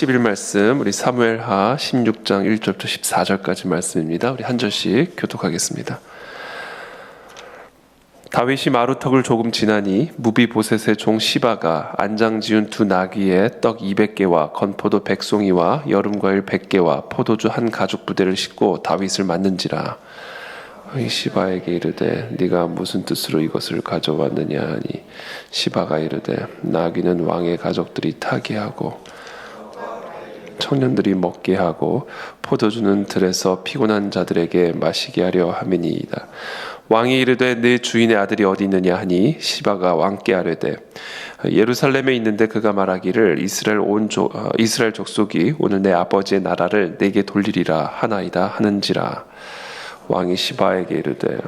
10일 말씀, 우리 사무엘하 16장 1절부터 14절까지 말씀입니다. 우리 한 절씩 교독하겠습니다. 다윗이 마루턱을 조금 지나니 무비보셋의 종 시바가 안장 지은 두 나귀에 떡 200개와 건포도 100송이와 여름과일 100개와 포도주 한 가죽 부대를 싣고 다윗을 맞는지라. 이 시바에게 이르되 네가 무슨 뜻으로 이것을 가져왔느냐 하니 시바가 이르되 나귀는 왕의 가족들이 타게 하고 청년들이 먹게 하고 포도주는 들에서 피곤한 자들에게 마시게 하려 함이니이다. 왕이 이르되 내 주인의 아들이 어디 있느냐 하니 시바가 왕께 아뢰되 예루살렘에 있는데 그가 말하기를 이스라엘 족속이 오늘 내 아버지의 나라를 내게 돌리리라 하나이다 하는지라. 왕이 시바에게 이르되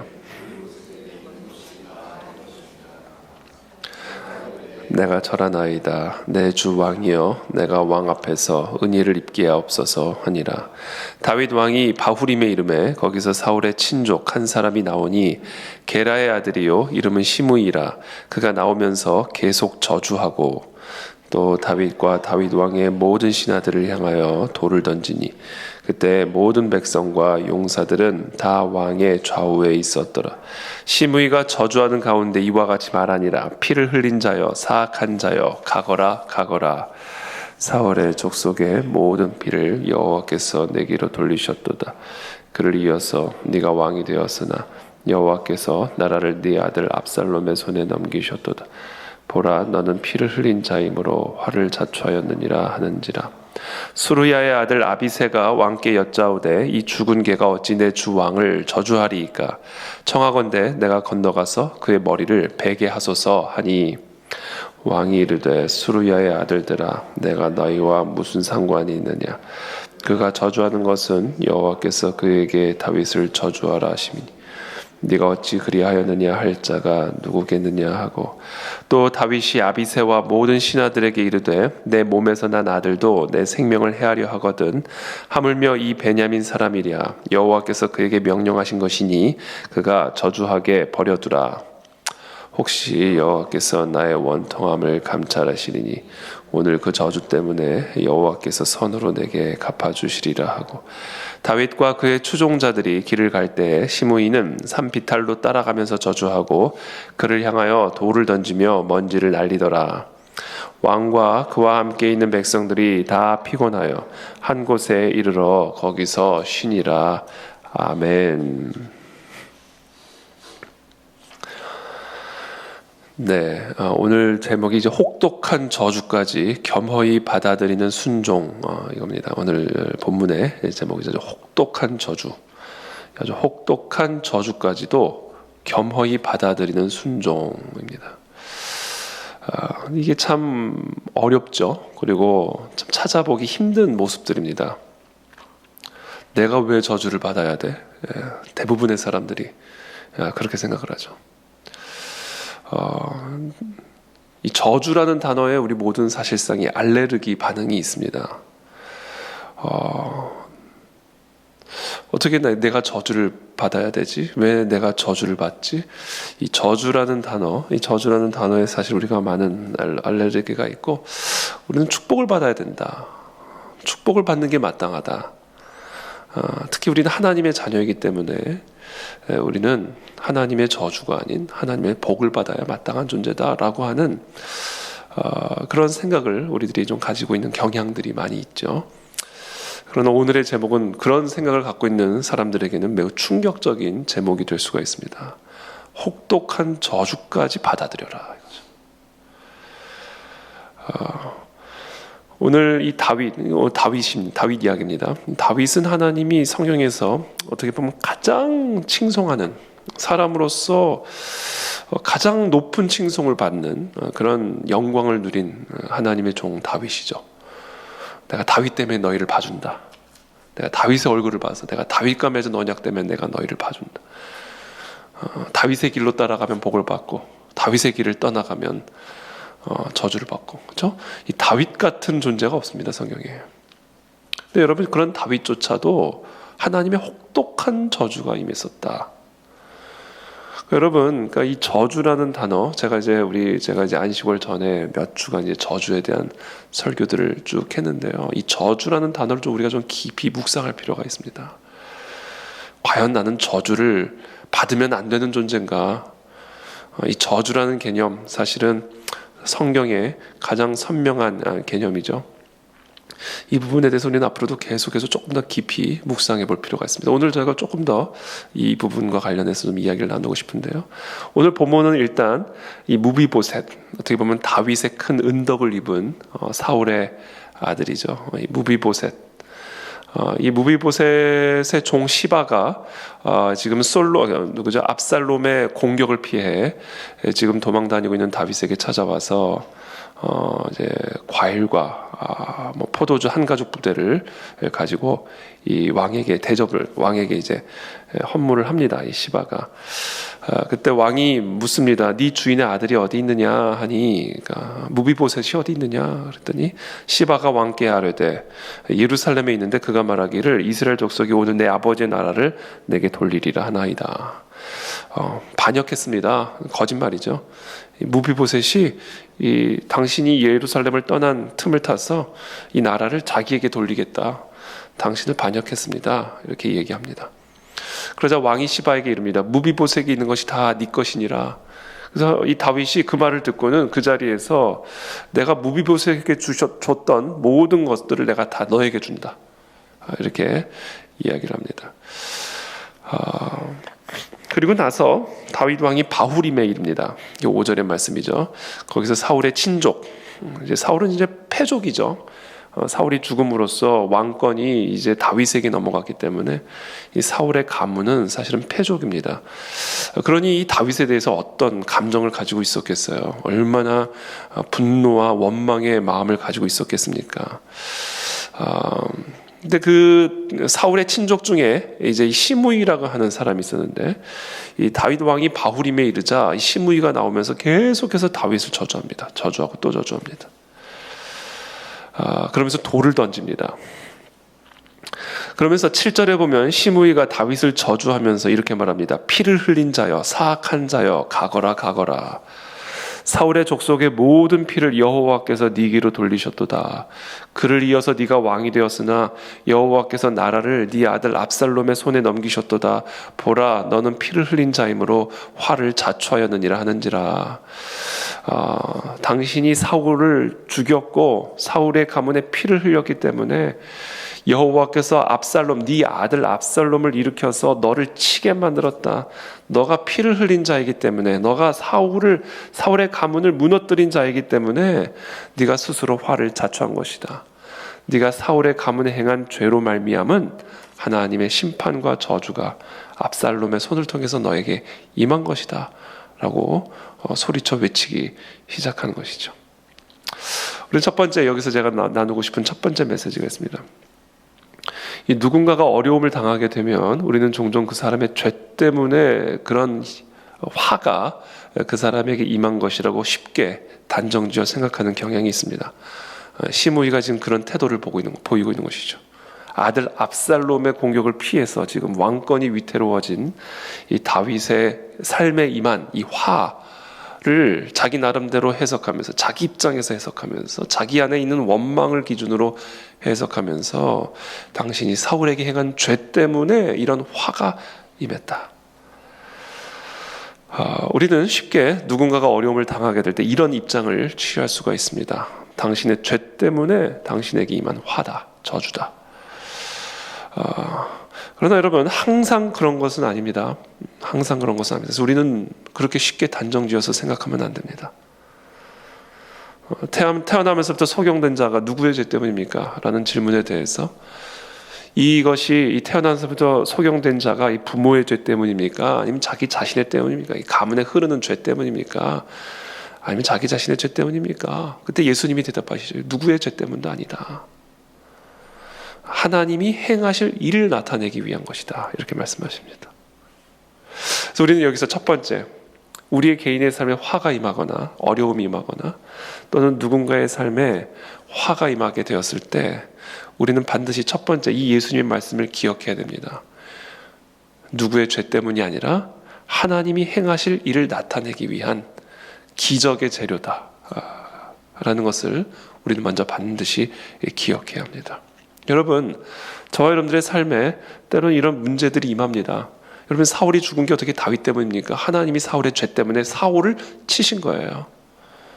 내가 절하나이다. 내 주 왕이여 내가 왕 앞에서 은혜를 입게 하옵소서 하니라. 다윗 왕이 바후림에 이르매 거기서 사울의 친족 한 사람이 나오니 게라의 아들이요 이름은 시므이라. 그가 나오면서 계속 저주하고 또 다윗과 다윗 왕의 모든 신하들을 향하여 돌을 던지니 그때 모든 백성과 용사들은 다 왕의 좌우에 있었더라. 시므이가 저주하는 가운데 이와 같이 말하니라. 피를 흘린 자여 사악한 자여 가거라 가거라. 사울의 족속의 모든 피를 여호와께서 내게로 돌리셨도다. 그를 이어서 네가 왕이 되었으나 여호와께서 나라를 네 아들 압살롬의 손에 넘기셨도다. 보라 너는 피를 흘린 자이므로 화를 자초하였느니라 하는지라. 수르야의 아들 아비새가 왕께 여짜오되 이 죽은 개가 어찌 내 주 왕을 저주하리이까. 청하건대 내가 건너가서 그의 머리를 베게 하소서 하니 왕이 이르되 수르야의 아들들아 내가 너희와 무슨 상관이 있느냐. 그가 저주하는 것은 여호와께서 그에게 다윗을 저주하라 하심이니 네가 어찌 그리하였느냐 할 자가 누구겠느냐 하고 또 다윗이 아비새와 모든 신하들에게 이르되 내 몸에서 난 아들도 내 생명을 해하려 하거든 하물며 이 베냐민 사람이랴. 여호와께서 그에게 명령하신 것이니 그가 저주하게 버려두라. 혹시 여호와께서 나의 원통함을 감찰하시리니 오늘 그 저주 때문에 여호와께서 선으로 내게 갚아주시리라 하고 다윗과 그의 추종자들이 길을 갈 때에 시므이는 산 비탈로 따라가면서 저주하고 그를 향하여 돌을 던지며 먼지를 날리더라. 왕과 그와 함께 있는 백성들이 다 피곤하여 한 곳에 이르러 거기서 쉬니라. 아멘. 네, 오늘 제목이 이제 혹독한 저주까지 겸허히 받아들이는 순종, 이겁니다. 오늘 본문의 제목이 혹독한 저주, 아주 혹독한 저주까지도 겸허히 받아들이는 순종입니다. 이게 참 어렵죠. 그리고 참 찾아보기 힘든 모습들입니다. 내가 왜 저주를 받아야 돼? 대부분의 사람들이 그렇게 생각을 하죠. 이 저주라는 단어에 우리 모든 사실상 이 알레르기 반응이 있습니다. 어떻게 내가 저주를 받아야 되지? 왜 내가 저주를 받지? 이 저주라는 단어에 사실 우리가 많은 알레르기가 있고 우리는 축복을 받아야 된다. 축복을 받는 게 마땅하다. 특히 우리는 하나님의 자녀이기 때문에 우리는 하나님의 저주가 아닌 하나님의 복을 받아야 마땅한 존재다라고 하는 그런 생각을 우리들이 좀 가지고 있는 경향들이 많이 있죠. 그러나 오늘의 제목은 그런 생각을 갖고 있는 사람들에게는 매우 충격적인 제목이 될 수가 있습니다. 혹독한 저주까지 받아들여라. 오늘 이 다윗 이야기입니다. 다윗은 하나님이 성경에서 어떻게 보면 가장 칭송하는 사람으로서 가장 높은 칭송을 받는 그런 영광을 누린 하나님의 종 다윗이죠. 내가 다윗 때문에 너희를 봐준다. 내가 다윗의 얼굴을 봐서 내가 다윗과 맺은 언약 때문에 내가 너희를 봐준다. 다윗의 길로 따라가면 복을 받고 다윗의 길을 떠나가면 저주를 받고, 그렇죠? 이 다윗 같은 존재가 없습니다, 성경에. 근데 여러분, 그런 다윗조차도 하나님의 혹독한 저주가 임했었다. 여러분, 그러니까 이 저주라는 단어, 제가 이제 안식월 전에 몇 주간 이제 저주에 대한 설교들을 쭉 했는데요. 이 저주라는 단어를 좀 우리가 좀 깊이 묵상할 필요가 있습니다. 과연 나는 저주를 받으면 안 되는 존재인가? 이 저주라는 개념, 사실은 성경의 가장 선명한 개념이죠. 이 부분에 대해서 우리는 앞으로도 계속해서 조금 더 깊이 묵상해 볼 필요가 있습니다. 오늘 저희가 조금 더 이 부분과 관련해서 좀 이야기를 나누고 싶은데요. 오늘 본문은 일단 이 무비보셋, 어떻게 보면 다윗의 큰 은덕을 입은 사울의 아들이죠. 이 무비보셋. 이 무비보셋의 종 시바가 지금 누구죠? 압살롬의 공격을 피해 지금 도망 다니고 있는 다윗에게 찾아와서 이제 과일과 뭐 포도주 한 가죽 부대를 가지고 이 왕에게 이제 헌물을 합니다. 이 시바가. 그때 왕이 묻습니다. 네 주인의 아들이 어디 있느냐 하니, 그러니까 무비보셋이 어디 있느냐 그랬더니 시바가 왕께 아뢰되 예루살렘에 있는데 그가 말하기를 이스라엘 족속이 오늘 내 아버지의 나라를 내게 돌리리라 하나이다. 반역했습니다. 거짓말이죠. 무비보셋이 당신이 예루살렘을 떠난 틈을 타서 이 나라를 자기에게 돌리겠다. 당신을 반역했습니다. 이렇게 얘기합니다. 그러자 왕이 시바에게 이릅니다. 무비보셋에게 있는 것이 다 네 것이니라. 그래서 이 다윗이 그 말을 듣고는 그 자리에서 내가 무비보셋에게 줬던 모든 것들을 내가 다 너에게 준다. 이렇게 이야기를 합니다. 그리고 나서 다윗 왕이 바후림에 이릅니다. 이 5절의 말씀이죠. 거기서 사울의 친족, 이제 사울은 이제 패족이죠. 사울이 죽음으로써 왕권이 이제 다윗에게 넘어갔기 때문에 이 사울의 가문은 사실은 패족입니다. 그러니 이 다윗에 대해서 어떤 감정을 가지고 있었겠어요? 얼마나 분노와 원망의 마음을 가지고 있었겠습니까? 근데 그 사울의 친족 중에 이제 시므이라고 하는 사람이 있었는데 이 다윗 왕이 바후림에 이르자 이 시므이가 나오면서 계속해서 다윗을 저주합니다. 저주하고 또 저주합니다. 그러면서 돌을 던집니다. 그러면서 7절에 보면 시므이가 다윗을 저주하면서 이렇게 말합니다. 피를 흘린 자여, 사악한 자여, 가거라 가거라. 사울의 족속의 모든 피를 여호와께서 네게로 돌리셨도다. 그를 이어서 네가 왕이 되었으나 여호와께서 나라를 네 아들 압살롬의 손에 넘기셨도다. 보라, 너는 피를 흘린 자이므로 화를 자초하였느니라 하는지라. 당신이 사울을 죽였고 사울의 가문에 피를 흘렸기 때문에 여호와께서 압살롬, 네 아들 압살롬을 일으켜서 너를 치게 만들었다. 너가 피를 흘린 자이기 때문에, 너가 사울의 가문을 무너뜨린 자이기 때문에 네가 스스로 화를 자초한 것이다. 네가 사울의 가문에 행한 죄로 말미암은 하나님의 심판과 저주가 압살롬의 손을 통해서 너에게 임한 것이다 라고 소리쳐 외치기 시작하는 것이죠. 우리 첫 번째, 여기서 제가 나누고 싶은 첫 번째 메시지가 있습니다. 이 누군가가 어려움을 당하게 되면 우리는 종종 그 사람의 죄 때문에 그런 화가 그 사람에게 임한 것이라고 쉽게 단정지어 생각하는 경향이 있습니다. 시므이가 지금 그런 태도를 보이고 있는 것이죠. 아들 압살롬의 공격을 피해서 지금 왕권이 위태로워진 이 다윗의 삶에 임한 이 화를 자기 나름대로 해석하면서, 자기 입장에서 해석하면서, 자기 안에 있는 원망을 기준으로 해석하면서 당신이 사울에게 행한 죄 때문에 이런 화가 임했다. 우리는 쉽게 누군가가 어려움을 당하게 될 때 이런 입장을 취할 수가 있습니다. 당신의 죄 때문에 당신에게 임한 화다, 저주다. 그러나 여러분, 항상 그런 것은 아닙니다. 항상 그런 것은 아닙니다. 그래서 우리는 그렇게 쉽게 단정지어서 생각하면 안 됩니다. 태어나면서부터 소경된 자가 누구의 죄 때문입니까? 라는 질문에 대해서 이것이 태어나면서부터 소경된 자가 이 부모의 죄 때문입니까? 아니면 자기 자신의 때문입니까? 이 가문에 흐르는 죄 때문입니까? 아니면 자기 자신의 죄 때문입니까? 그때 예수님이 대답하시죠. 누구의 죄 때문도 아니다. 하나님이 행하실 일을 나타내기 위한 것이다. 이렇게 말씀하십니다. 그래서 우리는 여기서 첫 번째, 우리의 개인의 삶에 화가 임하거나 어려움이 임하거나 또는 누군가의 삶에 화가 임하게 되었을 때 우리는 반드시 첫 번째 이 예수님의 말씀을 기억해야 됩니다. 누구의 죄 때문이 아니라 하나님이 행하실 일을 나타내기 위한 기적의 재료다 라는 것을 우리는 먼저 반드시 기억해야 합니다. 여러분, 저와 여러분들의 삶에 때로는 이런 문제들이 임합니다. 여러분, 사울이 죽은 게 어떻게 다윗 때문입니까? 하나님이 사울의 죄 때문에 사울을 치신 거예요.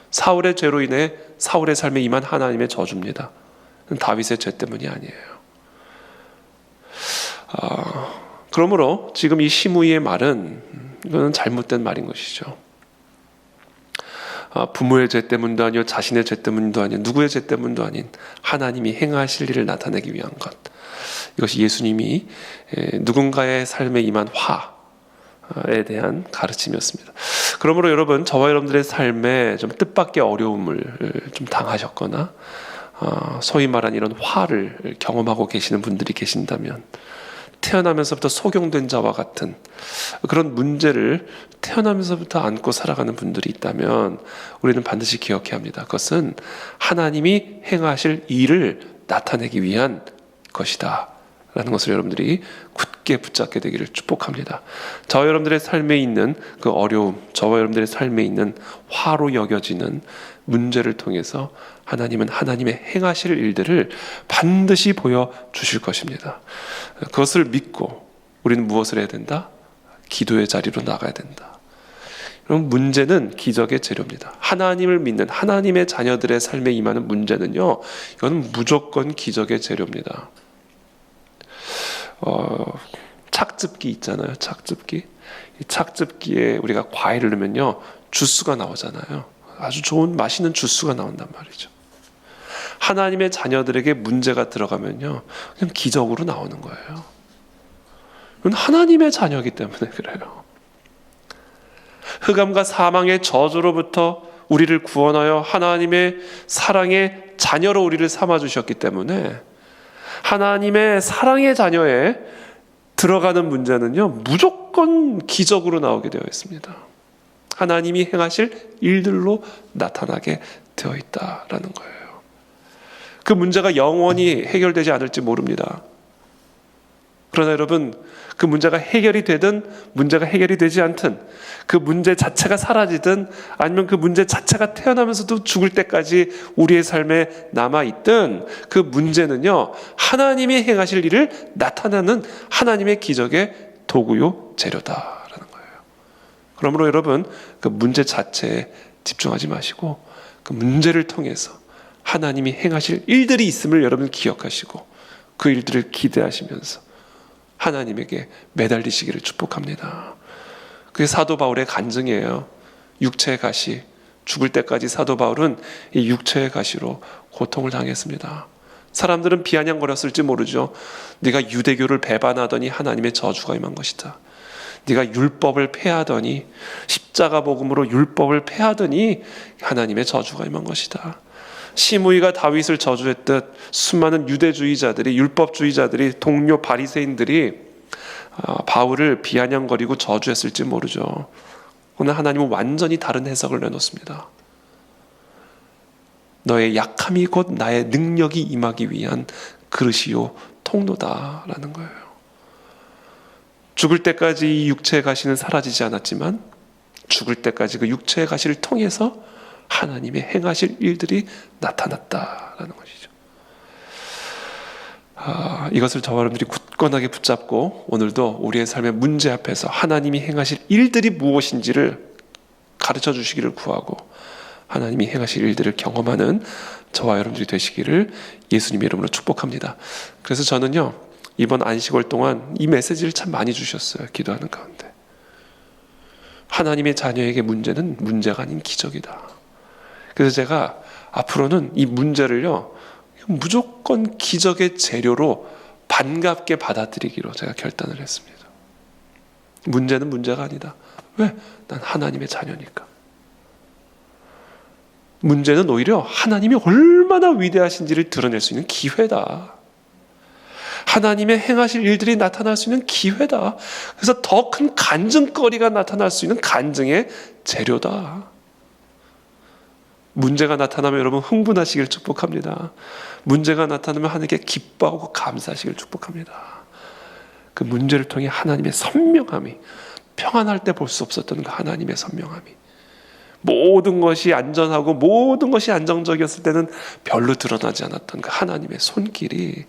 사울의 죄로 인해 사울의 삶에 임한 하나님의 저주입니다. 다윗의 죄 때문이 아니에요. 그러므로 지금 이 시므이의 말은 이거는 잘못된 말인 것이죠. 부모의 죄 때문도 아니요, 자신의 죄 때문도 아니요, 누구의 죄 때문도 아닌 하나님이 행하실 일을 나타내기 위한 것. 이것이 예수님이 누군가의 삶에 임한 화에 대한 가르침이었습니다. 그러므로 여러분, 저와 여러분들의 삶에 좀 뜻밖의 어려움을 좀 당하셨거나 소위 말하는 이런 화를 경험하고 계시는 분들이 계신다면, 태어나면서부터 소경된 자와 같은 그런 문제를 태어나면서부터 안고 살아가는 분들이 있다면 우리는 반드시 기억해야 합니다. 그것은 하나님이 행하실 일을 나타내기 위한 것이다 라는 것을 여러분들이 굳게 붙잡게 되기를 축복합니다. 저와 여러분들의 삶에 있는 그 어려움, 저와 여러분들의 삶에 있는 화로 여겨지는 문제를 통해서 하나님은 하나님의 행하실 일들을 반드시 보여주실 것입니다. 그것을 믿고 우리는 무엇을 해야 된다? 기도의 자리로 나가야 된다. 그럼 문제는 기적의 재료입니다. 하나님을 믿는 하나님의 자녀들의 삶에 임하는 문제는요, 이건 무조건 기적의 재료입니다. 착즙기 있잖아요. 착즙기. 이 착즙기에 우리가 과일을 넣으면요, 주스가 나오잖아요. 아주 좋은 맛있는 주스가 나온단 말이죠. 하나님의 자녀들에게 문제가 들어가면요, 그냥 기적으로 나오는 거예요. 그건 하나님의 자녀이기 때문에 그래요. 흑암과 사망의 저주로부터 우리를 구원하여 하나님의 사랑의 자녀로 우리를 삼아주셨기 때문에 하나님의 사랑의 자녀에 들어가는 문제는요, 무조건 기적으로 나오게 되어 있습니다. 하나님이 행하실 일들로 나타나게 되어 있다라는 거예요. 그 문제가 영원히 해결되지 않을지 모릅니다. 그러나 여러분, 그 문제가 해결이 되든 문제가 해결이 되지 않든, 그 문제 자체가 사라지든 아니면 그 문제 자체가 태어나면서도 죽을 때까지 우리의 삶에 남아있든, 그 문제는요, 하나님이 행하실 일을 나타내는 하나님의 기적의 도구요 재료다라는 거예요. 그러므로 여러분, 그 문제 자체에 집중하지 마시고 그 문제를 통해서 하나님이 행하실 일들이 있음을 여러분 기억하시고 그 일들을 기대하시면서 하나님에게 매달리시기를 축복합니다. 그게 사도 바울의 간증이에요. 육체의 가시, 죽을 때까지 사도 바울은 이 육체의 가시로 고통을 당했습니다. 사람들은 비아냥거렸을지 모르죠. 네가 유대교를 배반하더니 하나님의 저주가 임한 것이다. 네가 율법을 폐하더니, 십자가 복음으로 율법을 폐하더니 하나님의 저주가 임한 것이다. 시므이가 다윗을 저주했듯 수많은 유대주의자들이, 율법주의자들이, 동료 바리새인들이 바울을 비아냥거리고 저주했을지 모르죠. 그러나 하나님은 완전히 다른 해석을 내놓습니다. 너의 약함이 곧 나의 능력이 임하기 위한 그릇이요 통로다라는 거예요. 죽을 때까지 이 육체의 가시는 사라지지 않았지만 죽을 때까지 그 육체의 가시를 통해서 하나님의 행하실 일들이 나타났다라는 것이죠. 이것을 저와 여러분들이 굳건하게 붙잡고 오늘도 우리의 삶의 문제 앞에서 하나님이 행하실 일들이 무엇인지를 가르쳐 주시기를 구하고 하나님이 행하실 일들을 경험하는 저와 여러분들이 되시기를 예수님의 이름으로 축복합니다. 그래서 저는요, 이번 안식월 동안 이 메시지를 참 많이 주셨어요. 기도하는 가운데. 하나님의 자녀에게 문제는 문제가 아닌 기적이다. 그래서 제가 앞으로는 이 문제를요, 무조건 기적의 재료로 반갑게 받아들이기로 제가 결단을 했습니다. 문제는 문제가 아니다. 왜? 난 하나님의 자녀니까. 문제는 오히려 하나님이 얼마나 위대하신지를 드러낼 수 있는 기회다. 하나님의 행하실 일들이 나타날 수 있는 기회다. 그래서 더 큰 간증거리가 나타날 수 있는 간증의 재료다. 문제가 나타나면 여러분 흥분하시길 축복합니다. 문제가 나타나면 하나님께 기뻐하고 감사하시길 축복합니다. 그 문제를 통해 하나님의 선명함이 평안할 때 볼 수 없었던 그 하나님의 선명함이, 모든 것이 안전하고 모든 것이 안정적이었을 때는 별로 드러나지 않았던 그 하나님의 손길이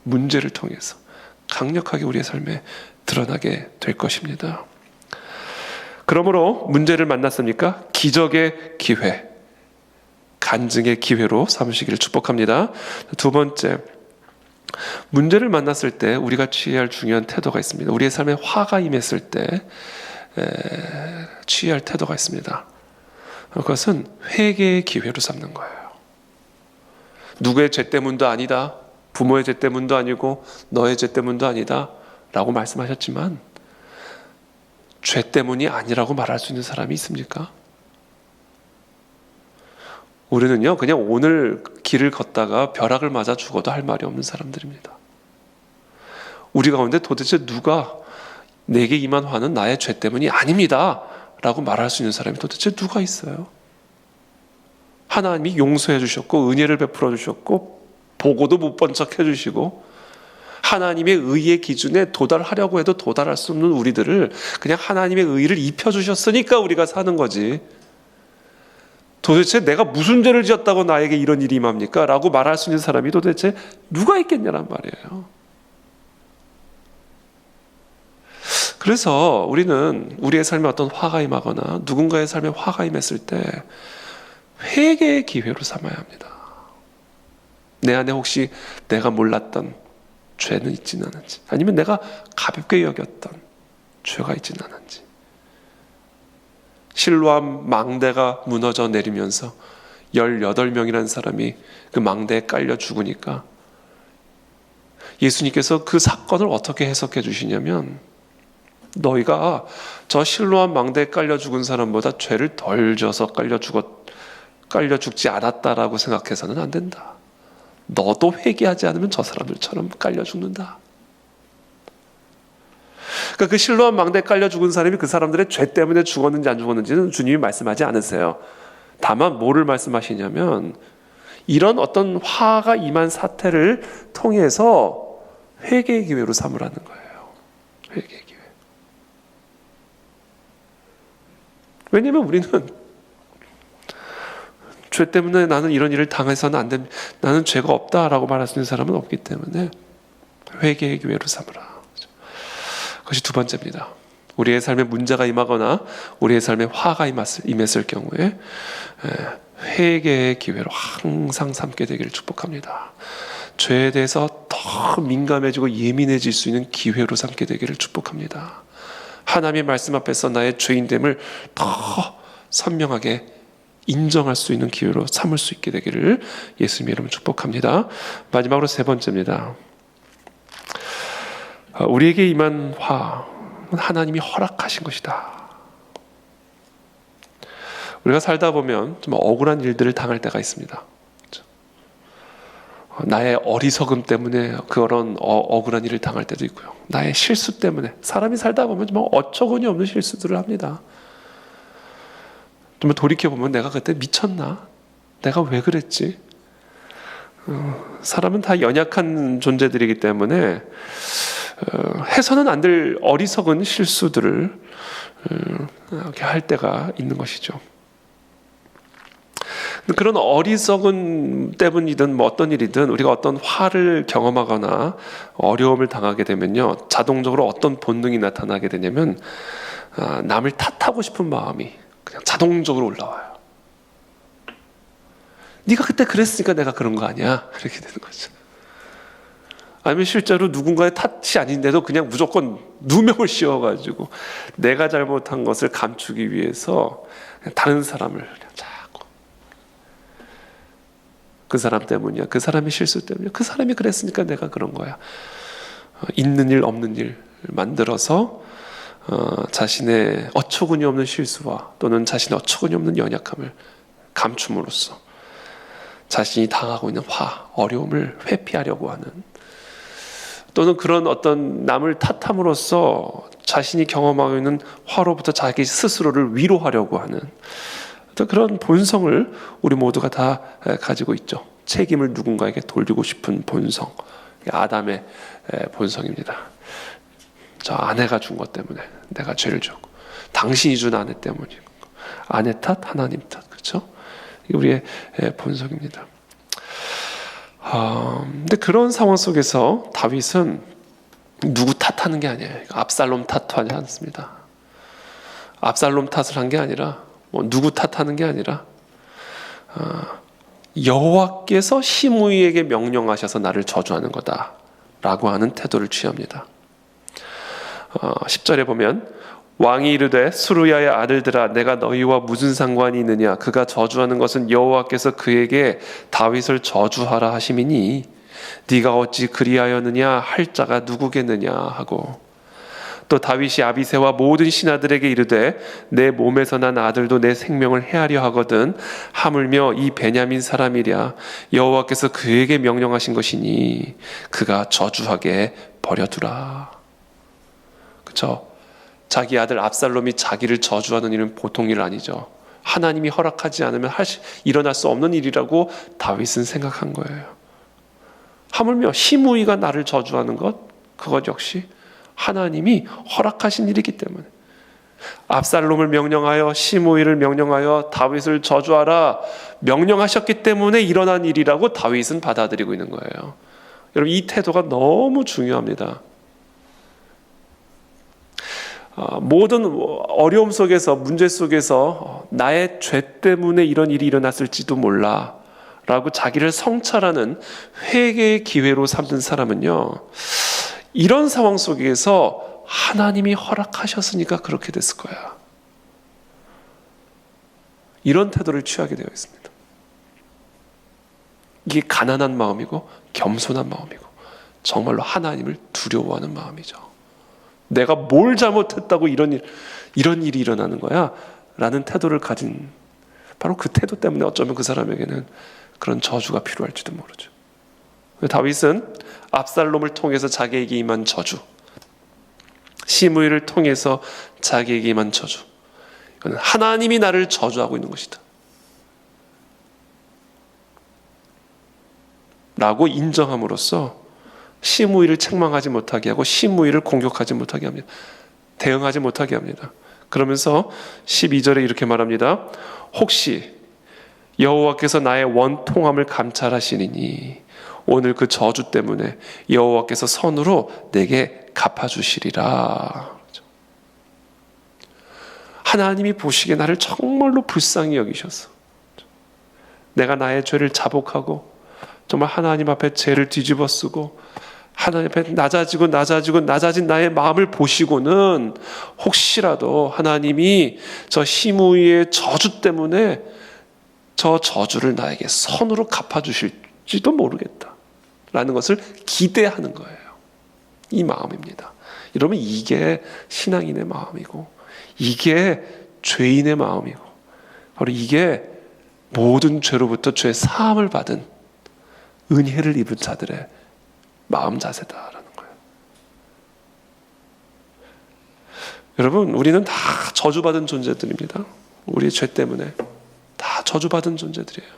문제를 통해서 강력하게 우리의 삶에 드러나게 될 것입니다. 그러므로 문제를 만났습니까? 기적의 기회, 간증의 기회로 삼으시기를 축복합니다. 두 번째, 문제를 만났을 때 우리가 취해야 할 중요한 태도가 있습니다. 우리의 삶에 화가 임했을 때 취해야 할 태도가 있습니다. 그것은 회개의 기회로 삼는 거예요. 누구의 죄 때문도 아니다, 부모의 죄 때문도 아니고 너의 죄 때문도 아니다 라고 말씀하셨지만, 죄 때문이 아니라고 말할 수 있는 사람이 있습니까? 우리는요, 그냥 오늘 길을 걷다가 벼락을 맞아 죽어도 할 말이 없는 사람들입니다. 우리 가운데 도대체 누가 내게 임한 화는 나의 죄 때문이 아닙니다 라고 말할 수 있는 사람이 도대체 누가 있어요? 하나님이 용서해 주셨고 은혜를 베풀어 주셨고 보고도 못 본 척 해주시고 하나님의 의의 기준에 도달하려고 해도 도달할 수 없는 우리들을 그냥 하나님의 의를 입혀주셨으니까 우리가 사는 거지, 도대체 내가 무슨 죄를 지었다고 나에게 이런 일이 임합니까? 라고 말할 수 있는 사람이 도대체 누가 있겠냐란 말이에요. 그래서 우리는 우리의 삶에 어떤 화가 임하거나 누군가의 삶에 화가 임했을 때 회개의 기회로 삼아야 합니다. 내 안에 혹시 내가 몰랐던 죄는 있지는 않은지, 아니면 내가 가볍게 여겼던 죄가 있지는 않은지. 실로암 망대가 무너져 내리면서 18명이라는 사람이 그 망대에 깔려 죽으니까 예수님께서 그 사건을 어떻게 해석해 주시냐면, 너희가 저 실로암 망대에 깔려 죽은 사람보다 죄를 덜 져서 깔려 죽지 않았다라고 생각해서는 안 된다. 너도 회개하지 않으면 저 사람들처럼 깔려 죽는다. 그러니까 그 실로암 망대에 깔려 죽은 사람이 그 사람들의 죄 때문에 죽었는지 안 죽었는지는 주님이 말씀하지 않으세요. 다만 뭐를 말씀하시냐면, 이런 어떤 화가 임한 사태를 통해서 회개의 기회로 삼으라는 거예요. 회개의 기회. 왜냐하면 우리는 죄 때문에 나는 이런 일을 당해서는 안 됩니다, 나는 죄가 없다라고 말할 수 있는 사람은 없기 때문에 회개의 기회로 삼으라. 그것이 두 번째입니다. 우리의 삶에 문제가 임하거나 우리의 삶에 화가 임했을 경우에 회개의 기회로 항상 삼게 되기를 축복합니다. 죄에 대해서 더 민감해지고 예민해질 수 있는 기회로 삼게 되기를 축복합니다. 하나님의 말씀 앞에서 나의 죄인됨을 더 선명하게 인정할 수 있는 기회로 삼을 수 있게 되기를 예수님의 이름으로 축복합니다. 마지막으로 세 번째입니다. 우리에게 임한 화는 하나님이 허락하신 것이다. 우리가 살다 보면 좀 억울한 일들을 당할 때가 있습니다. 나의 어리석음 때문에 그런 억울한 일을 당할 때도 있고요. 나의 실수 때문에, 사람이 살다 보면 좀 어처구니 없는 실수들을 합니다. 좀 돌이켜보면 내가 그때 미쳤나? 내가 왜 그랬지? 사람은 다 연약한 존재들이기 때문에 해서는 안 될 어리석은 실수들을 이렇게 할 때가 있는 것이죠. 그런 어리석은 때문이든 뭐 어떤 일이든 우리가 어떤 화를 경험하거나 어려움을 당하게 되면요, 자동적으로 어떤 본능이 나타나게 되냐면 남을 탓하고 싶은 마음이 그냥 자동적으로 올라와요. 네가 그때 그랬으니까 내가 그런 거 아니야, 이렇게 되는 거죠. 아니면 실제로 누군가의 탓이 아닌데도 그냥 무조건 누명을 씌워가지고 내가 잘못한 것을 감추기 위해서 다른 사람을 그냥 자꾸, 그 사람 때문이야, 그 사람의 실수 때문이야, 그 사람이 그랬으니까 내가 그런 거야, 있는 일 없는 일 만들어서 자신의 어처구니 없는 실수와 또는 자신의 어처구니 없는 연약함을 감춤으로써 자신이 당하고 있는 화, 어려움을 회피하려고 하는, 또는 그런 어떤 남을 탓함으로써 자신이 경험하고 있는 화로부터 자기 스스로를 위로하려고 하는 그런 본성을 우리 모두가 다 가지고 있죠. 책임을 누군가에게 돌리고 싶은 본성, 아담의 본성입니다. 저 아내가 준 것 때문에 내가 죄를 졌고, 당신이 준 아내 때문이고, 아내 탓, 하나님 탓, 그렇죠? 이게 우리의 본성입니다. 근데 그런 상황 속에서 다윗은 누구 탓하는 게 아니에요. 압살롬 탓하지 않습니다. 압살롬 탓을 한 게 아니라, 누구 탓하는 게 아니라, 여호와께서 시므이에게 명령하셔서 나를 저주하는 거다라고 하는 태도를 취합니다. 10절에 보면 왕이 이르되 수르야의 아들들아 내가 너희와 무슨 상관이 있느냐 그가 저주하는 것은 여호와께서 그에게 다윗을 저주하라 하심이니 네가 어찌 그리하였느냐 할 자가 누구겠느냐 하고, 또 다윗이 아비새와 모든 신하들에게 이르되 내 몸에서 난 아들도 내 생명을 해하려 하거든 하물며 이 베냐민 사람이랴 여호와께서 그에게 명령하신 것이니 그가 저주하게 버려두라. 그렇죠? 자기 아들 압살롬이 자기를 저주하는 일은 보통 일 아니죠. 하나님이 허락하지 않으면 일어날 수 없는 일이라고 다윗은 생각한 거예요. 하물며 시므이가 나를 저주하는 것, 그것 역시 하나님이 허락하신 일이기 때문에 압살롬을 명령하여 시므이를 명령하여 다윗을 저주하라 명령하셨기 때문에 일어난 일이라고 다윗은 받아들이고 있는 거예요. 여러분, 이 태도가 너무 중요합니다. 모든 어려움 속에서, 문제 속에서 나의 죄 때문에 이런 일이 일어났을지도 몰라 라고 자기를 성찰하는 회개의 기회로 삼는 사람은요, 이런 상황 속에서 하나님이 허락하셨으니까 그렇게 됐을 거야, 이런 태도를 취하게 되어 있습니다. 이게 가난한 마음이고 겸손한 마음이고 정말로 하나님을 두려워하는 마음이죠. 내가 뭘 잘못했다고 이런 일이 일어나는 거야 라는 태도를 가진, 바로 그 태도 때문에 어쩌면 그 사람에게는 그런 저주가 필요할지도 모르죠. 다윗은 압살롬을 통해서 자기에게 임한 저주, 시므이를 통해서 자기에게 임한 저주, 이건 하나님이 나를 저주하고 있는 것이다 라고 인정함으로써 시므이를 책망하지 못하게 하고 시므이를 공격하지 못하게 합니다. 대응하지 못하게 합니다. 그러면서 12절에 이렇게 말합니다. 혹시 여호와께서 나의 원통함을 감찰하시리니 오늘 그 저주 때문에 여호와께서 선으로 내게 갚아주시리라. 하나님이 보시기에 나를 정말로 불쌍히 여기셔서 내가 나의 죄를 자복하고 정말 하나님 앞에 죄를 뒤집어 쓰고 하나님 앞에 낮아진 나의 마음을 보시고는 혹시라도 하나님이 저 시므이의 저주 때문에 저 저주를 나에게 선으로 갚아주실지도 모르겠다라는 것을 기대하는 거예요. 이 마음입니다. 여러분, 이게 신앙인의 마음이고 이게 죄인의 마음이고 바로 이게 모든 죄로부터 죄 사함을 받은 은혜를 입은 자들의 마음 자세다라는 거예요. 여러분, 우리는 다 저주받은 존재들입니다. 우리의 죄 때문에 다 저주받은 존재들이에요.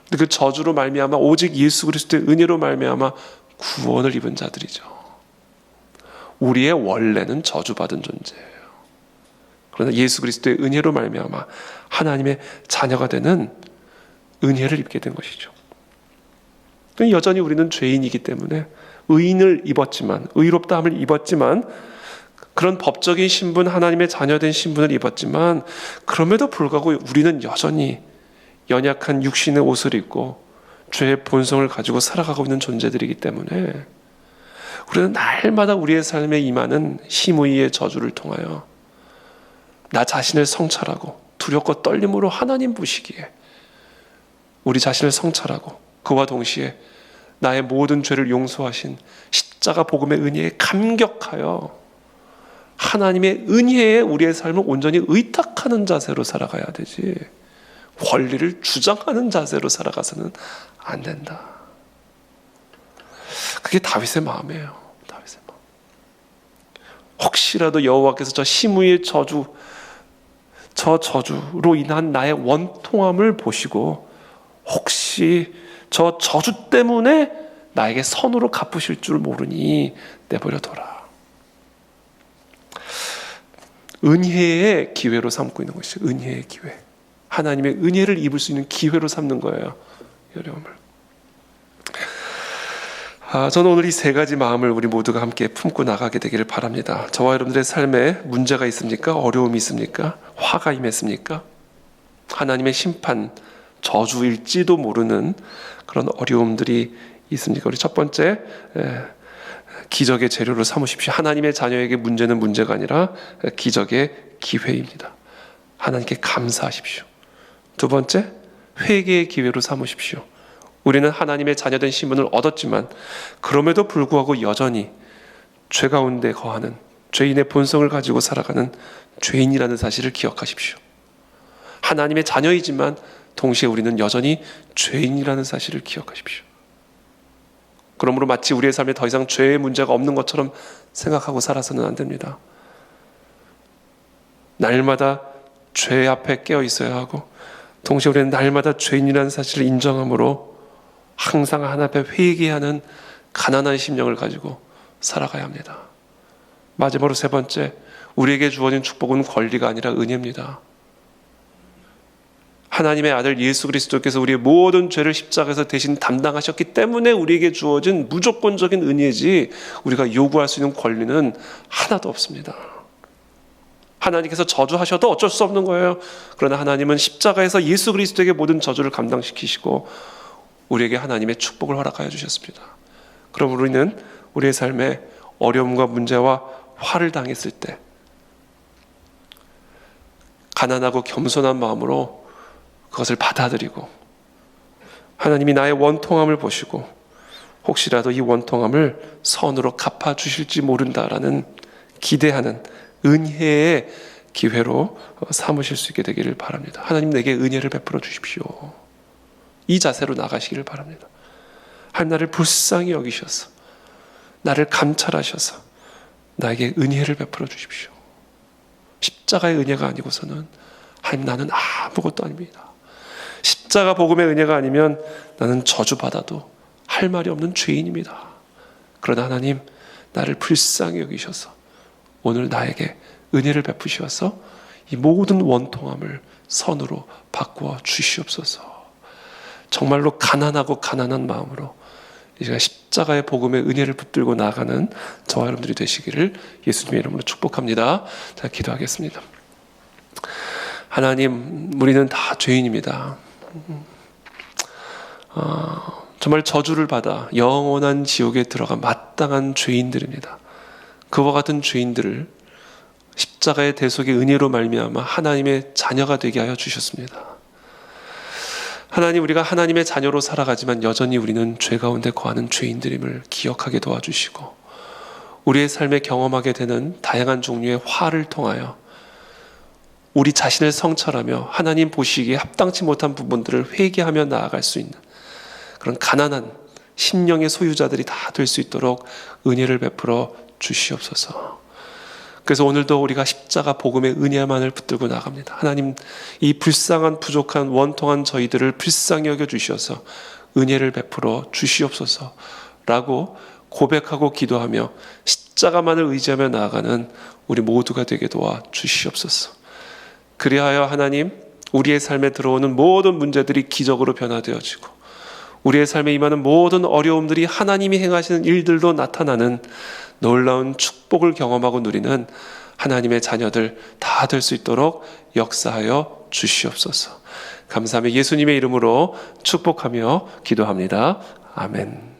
근데 그 저주로 말미암아 오직 예수 그리스도의 은혜로 말미암아 구원을 입은 자들이죠. 우리의 원래는 저주받은 존재예요. 그러나 예수 그리스도의 은혜로 말미암아 하나님의 자녀가 되는 은혜를 입게 된 것이죠. 여전히 우리는 죄인이기 때문에 의인을 입었지만, 의롭다함을 입었지만, 그런 법적인 신분, 하나님의 자녀된 신분을 입었지만 그럼에도 불구하고 우리는 여전히 연약한 육신의 옷을 입고 죄의 본성을 가지고 살아가고 있는 존재들이기 때문에 우리는 날마다 우리의 삶에 임하는 시므이의 저주를 통하여 나 자신을 성찰하고 두렵고 떨림으로 하나님 보시기에 우리 자신을 성찰하고 그와 동시에 나의 모든 죄를 용서하신 십자가 복음의 은혜에 감격하여 하나님의 은혜에 우리의 삶을 온전히 의탁하는 자세로 살아가야 되지, 권리를 주장하는 자세로 살아가서는 안 된다. 그게 다윗의 마음이에요. 다윗의 마음. 혹시라도 여호와께서 저 시므이의 저 저주로 인한 나의 원통함을 보시고 혹시 저 저주 때문에 나에게 선으로 갚으실 줄 모르니 내버려둬라. 은혜의 기회로 삼고 있는 것이죠. 은혜의 기회. 하나님의 은혜를 입을 수 있는 기회로 삼는 거예요. 이 어려움을. 저는 오늘 이 세 가지 마음을 우리 모두가 함께 품고 나가게 되기를 바랍니다. 저와 여러분들의 삶에 문제가 있습니까? 어려움이 있습니까? 화가 임했습니까? 하나님의 심판, 저주일지도 모르는 그런 어려움들이 있습니까? 우리 첫 번째, 기적의 재료로 삼으십시오. 하나님의 자녀에게 문제는 문제가 아니라 기적의 기회입니다. 하나님께 감사하십시오. 두 번째, 회개의 기회로 삼으십시오. 우리는 하나님의 자녀된 신분을 얻었지만 그럼에도 불구하고 여전히 죄 가운데 거하는, 죄인의 본성을 가지고 살아가는 죄인이라는 사실을 기억하십시오. 하나님의 자녀이지만 동시에 우리는 여전히 죄인이라는 사실을 기억하십시오. 그러므로 마치 우리의 삶에 더 이상 죄의 문제가 없는 것처럼 생각하고 살아서는 안 됩니다. 날마다 죄 앞에 깨어 있어야 하고, 동시에 우리는 날마다 죄인이라는 사실을 인정함으로 항상 하나님 앞에 회개하는 가난한 심령을 가지고 살아가야 합니다. 마지막으로 세 번째, 우리에게 주어진 축복은 권리가 아니라 은혜입니다. 하나님의 아들 예수 그리스도께서 우리의 모든 죄를 십자가에서 대신 담당하셨기 때문에 우리에게 주어진 무조건적인 은혜지, 우리가 요구할 수 있는 권리는 하나도 없습니다. 하나님께서 저주하셔도 어쩔 수 없는 거예요. 그러나 하나님은 십자가에서 예수 그리스도에게 모든 저주를 감당시키시고 우리에게 하나님의 축복을 허락하여 주셨습니다. 그럼 우리는 우리의 삶에 어려움과 문제와 화를 당했을 때 가난하고 겸손한 마음으로 그것을 받아들이고, 하나님이 나의 원통함을 보시고 혹시라도 이 원통함을 선으로 갚아주실지 모른다라는 기대하는 은혜의 기회로 삼으실 수 있게 되기를 바랍니다. 하나님, 내게 은혜를 베풀어 주십시오. 이 자세로 나가시기를 바랍니다. 하나님, 나를 불쌍히 여기셔서 나를 감찰하셔서 나에게 은혜를 베풀어 주십시오. 십자가의 은혜가 아니고서는 하나님, 나는 아무것도 아닙니다. 십자가 복음의 은혜가 아니면 나는 저주받아도 할 말이 없는 죄인입니다. 그러나 하나님, 나를 불쌍히 여기셔서 오늘 나에게 은혜를 베푸셔서 이 모든 원통함을 선으로 바꾸어 주시옵소서. 정말로 가난하고 가난한 마음으로 제가 십자가의 복음의 은혜를 붙들고 나아가는 저와 여러분들이 되시기를 예수님의 이름으로 축복합니다. 자, 기도하겠습니다. 하나님, 우리는 다 죄인입니다. 정말 저주를 받아 영원한 지옥에 들어가 마땅한 죄인들입니다. 그와 같은 죄인들을 십자가의 대속의 은혜로 말미암아 하나님의 자녀가 되게 하여 주셨습니다. 하나님, 우리가 하나님의 자녀로 살아가지만 여전히 우리는 죄 가운데 거하는 죄인들임을 기억하게 도와주시고, 우리의 삶에 경험하게 되는 다양한 종류의 화를 통하여 우리 자신을 성찰하며 하나님 보시기에 합당치 못한 부분들을 회개하며 나아갈 수 있는 그런 가난한 심령의 소유자들이 다 될 수 있도록 은혜를 베풀어 주시옵소서. 그래서 오늘도 우리가 십자가 복음의 은혜만을 붙들고 나갑니다. 하나님, 이 불쌍한 부족한 원통한 저희들을 불쌍히 여겨 주셔서 은혜를 베풀어 주시옵소서라고 고백하고 기도하며 십자가만을 의지하며 나아가는 우리 모두가 되게 도와 주시옵소서. 그리하여 하나님, 우리의 삶에 들어오는 모든 문제들이 기적으로 변화되어지고 우리의 삶에 임하는 모든 어려움들이 하나님이 행하시는 일들로 나타나는 놀라운 축복을 경험하고 누리는 하나님의 자녀들 다 될 수 있도록 역사하여 주시옵소서. 감사하며 예수님의 이름으로 축복하며 기도합니다. 아멘.